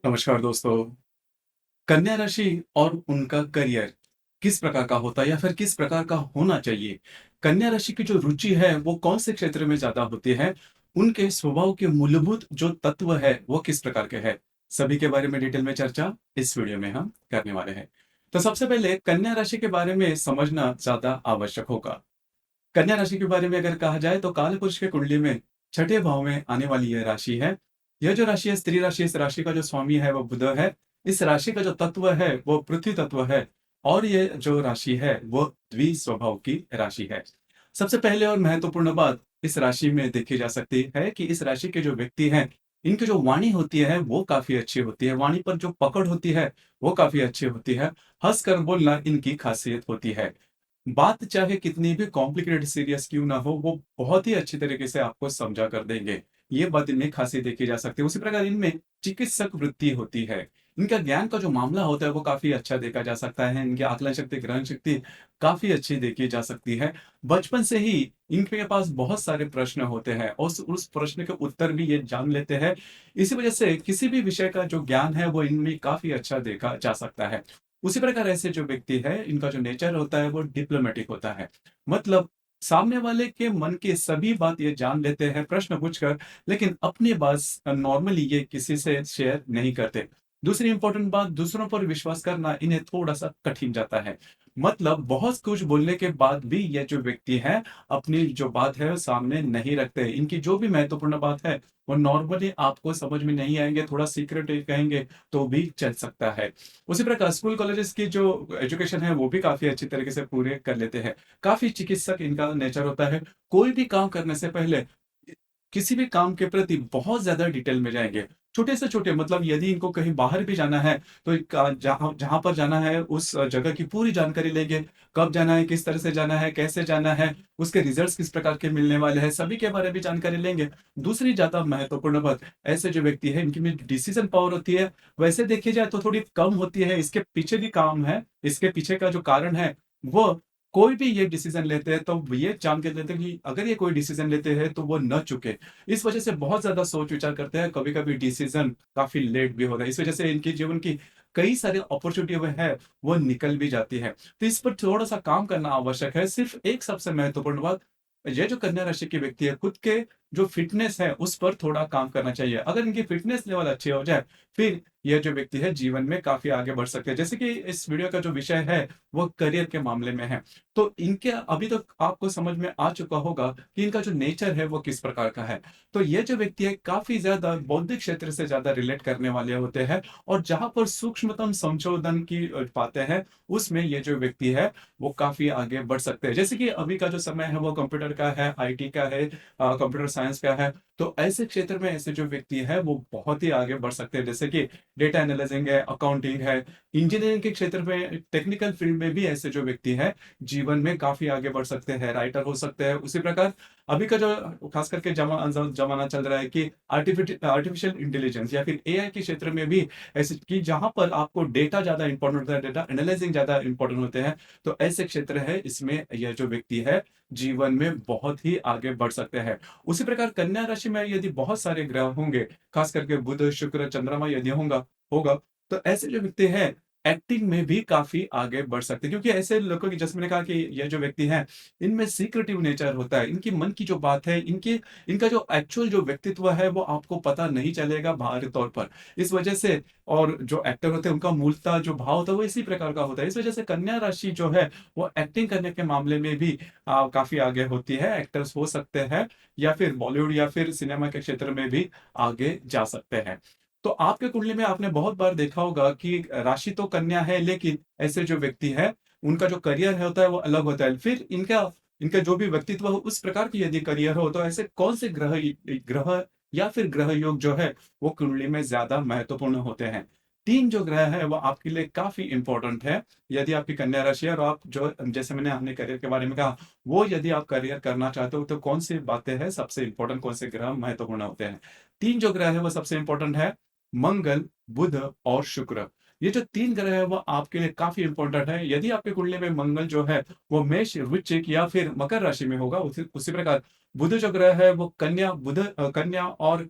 नमस्कार दोस्तों। कन्या राशि और उनका करियर किस प्रकार का होता है या फिर किस प्रकार का होना चाहिए? कन्या राशि की जो रुचि है वो कौन से क्षेत्र में ज़्यादा होती है? उनके स्वभाव के मूलभूत जो तत्व है वो किस प्रकार के हैं? सभी के बारे में डिटेल में चर्चा इस वीडियो में हम करने वाले हैं। तो सबसे पहले कन्या राशि के बारे में समझना ज़्यादा आवश्यक होगा। कन्या राशि के बारे में अगर कहा जाए तो कालपुरुष की कुंडली में छठे भाव में आने वाली यह राशि है। यह जो राशि है स्त्री राशि, इस राशि का जो स्वामी है वो बुध है। इस राशि का जो तत्व है वो पृथ्वी तत्व है और ये जो राशि है वो द्विस्वभाव की राशि है। सबसे पहले और महत्वपूर्ण बात इस राशि में देखी जा सकती है कि इस राशि के जो व्यक्ति हैं, इनकी जो वाणी होती है वो काफ़ी अच्छी होती है। वाणी पर जो पकड़ होती है वो काफ़ी अच्छी होती है। हँसकर बोलना इनकी खासियत होती है। बात चाहे कितनी भी कॉम्प्लिकेटेड सीरियस क्यों ना हो, वो बहुत ही अच्छी तरीके से आपको समझा कर देंगे। ये बात इनमें खासी देखी जा सकती है। उसी प्रकार इनमें चिकित्सक वृत्ति होती है। इनका ज्ञान का जो मामला होता है वो काफ़ी अच्छा देखा जा सकता है। इनकी आकलन शक्ति, ग्रहण शक्ति काफ़ी अच्छी देखी जा सकती है। बचपन से ही इनके पास बहुत सारे प्रश्न होते हैं और उस प्रश्न के उत्तर भी ये जान लेते हैं। इसी वजह से किसी भी विषय का जो ज्ञान है वो इनमें काफ़ी अच्छा देखा जा सकता है। उसी प्रकार ऐसे जो व्यक्ति है, इनका जो नेचर होता है वो डिप्लोमैटिक होता है। मतलब सामने वाले के मन की सभी बात ये जान लेते हैं प्रश्न पूछकर, लेकिन अपनी बात नॉर्मली ये किसी से शेयर नहीं करते। दूसरी इंपॉर्टेंट बात, दूसरों पर विश्वास करना इन्हें थोड़ा-सा कठिन जाता है। मतलब बहुत कुछ बोलने के बाद भी ये जो व्यक्ति हैं, अपनी जो बात है वो सामने नहीं रखते। इनकी जो भी महत्वपूर्ण बात है, वो नॉर्मली आपको समझ में नहीं आएँगे, थोड़ा सीक्रेटिव कहेंगे तो भी चल सकता है। उसी प्रकार स्कूल कॉलेजेस की जो एजुकेशन है वो भी काफ़ी अच्छी तरीके से पूरे कर लेते हैं। काफ़ी चिकित्सक इनका नेचर होता है। कोई भी काम करने से पहले किसी भी काम के प्रति बहुत ज़्यादा डिटेल में जाएँगे। छोटे से छोटे मतलब यदि इनको कहीं बाहर भी जाना है तो जहाँ जहाँ पर जाना है उस जगह की पूरी जानकारी लेंगे। कब जाना है, किस तरह से जाना है, कैसे जाना है, उसके रिज़ल्ट्स किस प्रकार के मिलने वाले हैं, सभी के बारे में जानकारी लेंगे। दूसरी ज़्यादा महत्वपूर्ण बात, ऐसे जो व्यक्ति हैं इनकी में डिसीज़न पावर होती है, वैसे देखी जाए तो थोड़ी कम होती है। इसके पीछे भी काम है, इसके पीछे का जो कारण है वो कोई भी ये डिसीज़न लेते हैं तो ये जान के लेते हैं कि अगर ये कोई डिसीज़न लेते हैं तो वो न चूके। इस वजह से बहुत ज़्यादा सोच-विचार करते हैं, कभी-कभी डिसीज़न काफ़ी लेट भी होता है। इस वजह से इनके जीवन की कई सारी अपॉर्च्युनिटी वो है, वो निकल भी जाती है। तो इस पर थोड़ा-सा काम करना आवश्यक है। सिर्फ़ एक सबसे महत्वपूर्ण बात, ये जो कन्या राशि के व्यक्ति है, खुद के जो फ़िटनेस है, उस पर थोड़ा काम करना चाहिए। अगर इनकी फ़िटनेस लेवल अच्छी हो जाए, फिर ये जो व्यक्ति है जीवन में काफ़ी आगे बढ़ सकते हैं। जैसे कि इस वीडियो का जो विषय है, वो करियर के मामले में है। तो इनके अभी तक आपको समझ में आ चुका होगा कि इनका जो नेचर है, वो किस प्रकार का है। तो ये जो व्यक्ति है काफ़ी ज़्यादा बौद्धिक क्षेत्र से ज़्यादा रिलेट करने वाले होते हैं और जहाँ पर सूक्ष्मतम संशोधन की बातें हैं, उसमें ये जो व्यक्ति है, वो काफ़ी आगे बढ़ सकते हैं। जैसे कि अभी का जो समय है वो कंप्यूटर का है, आईटी का है, कंप्यूटर साइंस का है, तो ऐसे क्षेत्र में ऐसे जो व्यक्ति है वो बहुत ही आगे बढ़ सकते हैं। जैसे कि डेटा एनालिसिस है, अकाउंटिंग है, इंजीनियरिंग के क्षेत्र में टेक्निकल फील्ड में भी ऐसे जो व्यक्ति हैं, जीवन में काफ़ी आगे बढ़ सकते हैं, राइटर हो सकते हैं। उसी प्रकार अभी का जो खास करके ज़माना चल रहा है कि आर्टिफिशियल इंटेलिजेंस या फिर एआई के क्षेत्र में भी ऐसे कि जहाँ पर आपको डेटा ज़्यादा इम्पोर्टेंट होता है, डेटा एनालाइज़िंग ज़्यादा इम्पोर्टेंट होते हैं, तो ऐसे क्षेत्र है, इसमें यह जो व्यक्ति है, जीवन में बहुत ही आगे बढ़ सकते हैं। उसी प्रकार कन्या राशि में यदि बहुत सारे ग्रह होंगे, खास करके बुध, शुक्र, चंद्रमा यदि होगा, तो ऐसे जो व्यक्ति हैं, एक्टिंग में भी काफ़ी आगे बढ़ सकते हैं। क्योंकि ऐसे लोगों की जैसे मैंने कहा कि ये जो व्यक्ति हैं, इनमें सीक्रेटिव नेचर होता है। इनकी मन की जो बात है, इनका जो एक्चुअल जो व्यक्तित्व है, वो आपको पता नहीं चलेगा बाहरी तौर पर। इस वजह से और जो एक्टर होते हैं, उनका मूलतः जो भाव होता है, वो इसी प्रकार का होता है। इस वजह से कन्या राशि जो है, वो एक्टिंग करने के मामले में भी काफ़ी आगे होती है। एक्टर्स हो सकते हैं या फिर बॉलीवुड या फिर सिनेमा के क्षेत्र में भी आगे जा सकते हैं। तो आपके कुंडली में आपने बहुत बार देखा होगा कि राशि तो कन्या है, लेकिन ऐसे जो व्यक्ति है, उनका जो करियर है होता है वो अलग होता है। फिर इनका इनका जो भी व्यक्तित्व हो उस प्रकार की यदि करियर हो, तो ऐसे कौन से ग्रह या फिर ग्रह योग जो है, वो कुंडली में ज़्यादा महत्वपूर्ण होते हैं। 3 जो ग्रह हैं वो आपके लिए काफ़ी इम्पोर्टेंट है। यदि आपकी कन्या राशि है और आप जो जैसे हमने करियर के बारे में कहा, वो यदि आप करियर करना चाहते हो तो कौन-सी बातें हैं सबसे इम्पोर्टेंट, कौन से ग्रह महत्वपूर्ण होते हैं। 3 जो ग्रह है वो सबसे इम्पोर्टेंट है, मंगल, बुध और शुक्र। ये जो 3 ग्रह है वो आपके लिए काफ़ी इम्पोर्टेंट है। यदि आपकी कुंडली में मंगल जो है वो मेष, वृश्चिक या फिर मकर राशि में होगा, उसी उसी प्रकार बुध जो ग्रह है वो कन्या और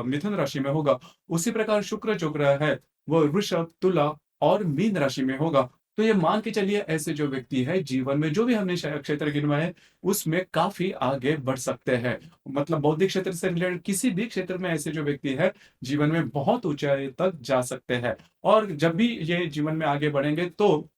मिथुन राशि में होगा। उसी प्रकार शुक्र जो ग्रह है वो वृषभ, तुला और मीन राशि में होगा। तो ये मान के चलिए ऐसे जो व्यक्ति है जीवन में जो भी हमने क्षेत्र गिनवाए उसमें काफ़ी आगे बढ़ सकते हैं। मतलब बौद्धिक क्षेत्र से रिलेटेड किसी भी क्षेत्र में ऐसे जो व्यक्ति है जीवन में बहुत ऊँचाई तक जा सकते हैं। और जब भी ये जीवन में आगे बढ़ेंगे तो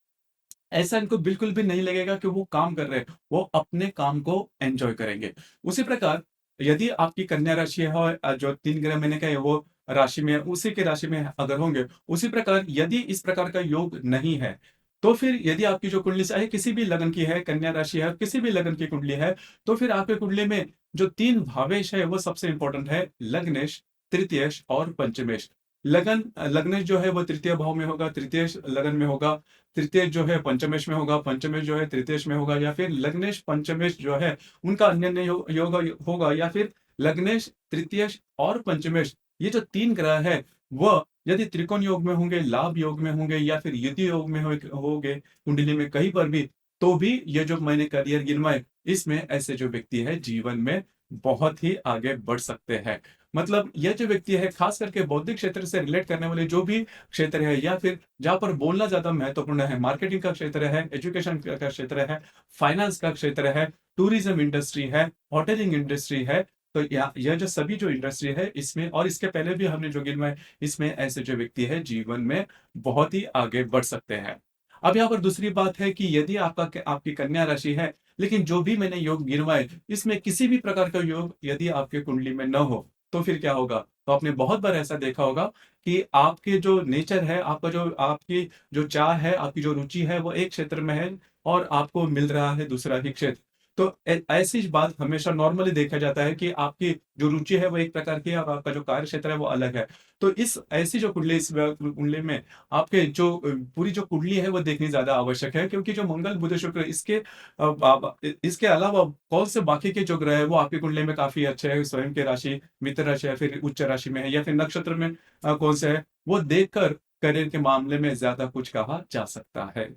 ऐसा इनको बिल्कुल भी नहीं लगेगा कि वो काम कर रहे हैं, वो अपने काम को एन्जॉय करेंगे। उसी प्रकार यदि आपकी कन्या राशि है और जो 3 ग्रह मैंने कहे वो राशि में उसी की राशि में अगर होंगे, उसी प्रकार यदि इस प्रकार का योग नहीं है, तो फिर यदि आपकी जो कुंडली चाहे किसी भी लगन की है, कन्या राशि है, किसी भी लगन की कुंडली है, तो फिर आपकी कुंडली में जो 3 भावेश है वो सबसे इम्पोर्टेंट है, लग्नेश, तृतीयेश और पंचमेश। लग्नेश जो है वो तृतीय भाव में होगा, तृतीयेश लगन में होगा, तृतीय जो है पंचमेश में होगा, पंचमेश जो है तृतीयेश में होगा या फिर लग्नेश पंचमेश जो है उनका अन्य योग होगा या फिर लग्नेश, तृतीयेश और पंचमेश ये जो 3 ग्रह है वह यदि त्रिकोण योग में होंगे, लाभ योग में होंगे या फिर युति योग में होंगे कुंडली में कहीं पर भी, तो भी ये जो मैंने करियर गिनवाए इसमें ऐसे जो व्यक्ति है जीवन में बहुत ही आगे बढ़ सकते हैं। मतलब यह जो व्यक्ति है खास करके बौद्धिक क्षेत्र से रिलेट करने वाले जो भी क्षेत्र है या फिर जहाँ पर बोलना ज़्यादा महत्वपूर्ण है, मार्केटिंग का क्षेत्र है, एजुकेशन का क्षेत्र है, फाइनेंस का क्षेत्र है, टूरिज़्म इंडस्ट्री है, होटलिंग इंडस्ट्री है, तो यह जो सभी जो इंडस्ट्री है इसमें और इसके पहले भी हमने जो गिनवाए, इसमें ऐसे जो व्यक्ति है जीवन में बहुत ही आगे बढ़ सकते हैं। अब यहाँ पर दूसरी बात है कि यदि आपकी कन्या राशि है, लेकिन जो भी मैंने योग गिनवाए, इसमें किसी भी प्रकार का योग यदि आपके कुंडली में न हो, तो फिर क्या होगा? तो आपने बहुत बार ऐसा देखा होगा कि आपके जो नेचर है, आपकी जो चाह है, आपकी जो रुचि है, वो एक क्षेत्र में है और आपको मिल रहा है दूसरा ही क्षेत्र। तो ऐसी बात हमेशा नॉर्मली देखा जाता है कि आपकी जो रुचि है, वो एक प्रकार की है और आपका जो कार्य क्षेत्र है, वो अलग है। तो इस ऐसी जो कुंडली कुंडली में आपके जो पूरी जो कुंडली है, वो देखनी ज़्यादा आवश्यक है क्योंकि जो मंगल, बुध, शुक्र इसके अलावा कौन से बाकी के जो ग्रह है, वो आपकी कुंडली में काफ़ी अच्छे हैं, स्वयं की राशि, मित्र राशि या फिर उच्च राशि में है या फिर नक्षत्र में कौन से है, वो देखकर करियर के मामले में ज़्यादा कुछ कहा जा सकता है।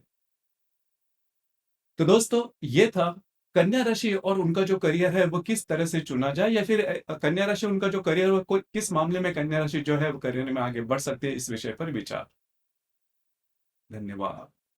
तो दोस्तों, ये था कन्या राशि और उनका जो करियर है, वो किस तरह से चुना जाए या फिर कन्या राशि उनका जो करियर है, वो किस मामले में कन्या राशि जो है, वो करियर में आगे बढ़ सकती है, इस विषय पर विचार। धन्यवाद।